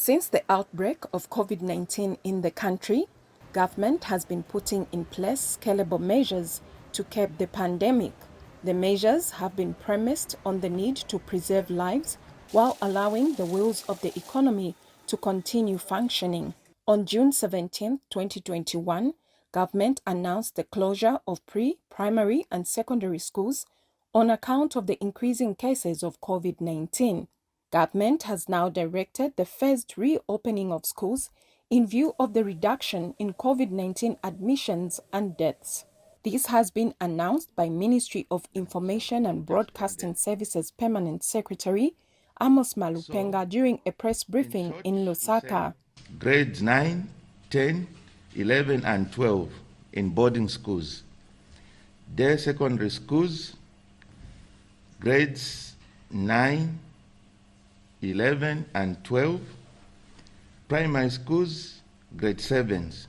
Since the outbreak of COVID-19 in the country, government has been putting in place scalable measures to curb the pandemic. The measures have been premised on the need to preserve lives while allowing the wheels of the economy to continue functioning. On June 17, 2021, government announced the closure of pre-primary and secondary schools on account of the increasing cases of COVID-19. Government has now directed the phased reopening of schools in view of the reduction in COVID-19 admissions and deaths. This has been announced by Ministry of Information and Broadcasting Services Permanent Secretary Amos Malupenga during a press briefing in Lusaka. Grades 9, 10, 11 and 12 in boarding schools. Day secondary schools, grades 9, 11 and 12. Primary schools, grade 7s,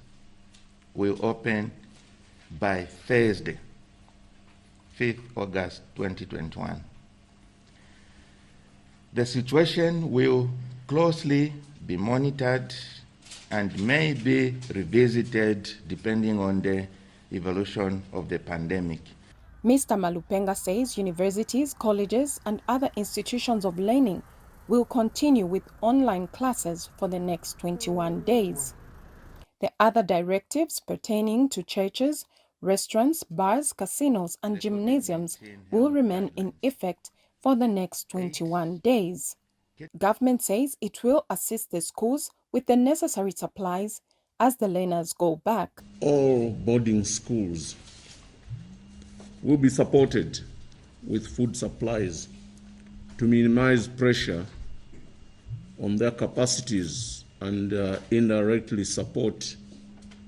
will open by Thursday, 5th August 2021. The situation will closely be monitored and may be revisited depending on the evolution of the pandemic. Mr. Malupenga says universities, colleges and other institutions of learning will continue with online classes for the next 21 days. The other directives pertaining to churches, restaurants, bars, casinos and gymnasiums will remain in effect for the next 21 days. Government says it will assist the schools with the necessary supplies as the learners go back. All boarding schools will be supported with food supplies to minimize pressure on their capacities and indirectly support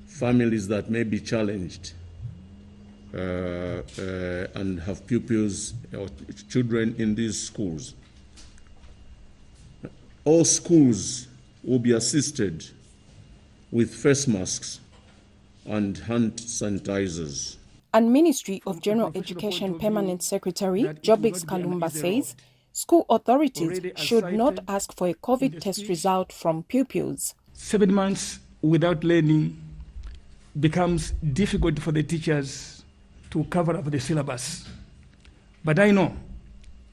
families that may be challenged and have pupils or children in these schools. All schools will be assisted with face masks and hand sanitizers. And Ministry of General Education Permanent Secretary Jobix Kalumba says school authorities should not ask for a COVID test result from pupils. 7 months without learning becomes difficult for the teachers to cover up the syllabus. But I know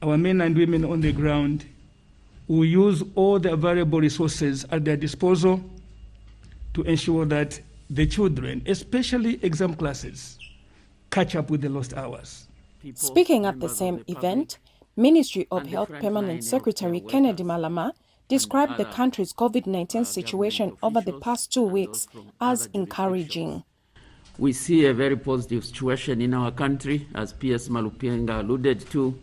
our men and women on the ground will use all the available resources at their disposal to ensure that the children, especially exam classes, catch up with the lost hours. Speaking at the same event, Ministry of Health Permanent Secretary Kennedy Malama described the country's COVID-19 situation over the past 2 weeks as encouraging. We see a very positive situation in our country, as PS Malupenga alluded to,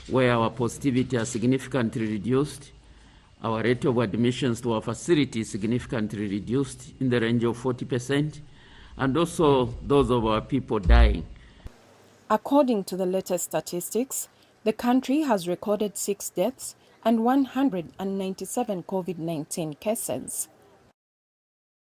where our positivity has significantly reduced. Our rate of admissions to our facility is significantly reduced in the range of 40%, and also those of our people dying. According to the latest statistics, the country has recorded 6 deaths and 197 COVID-19 cases.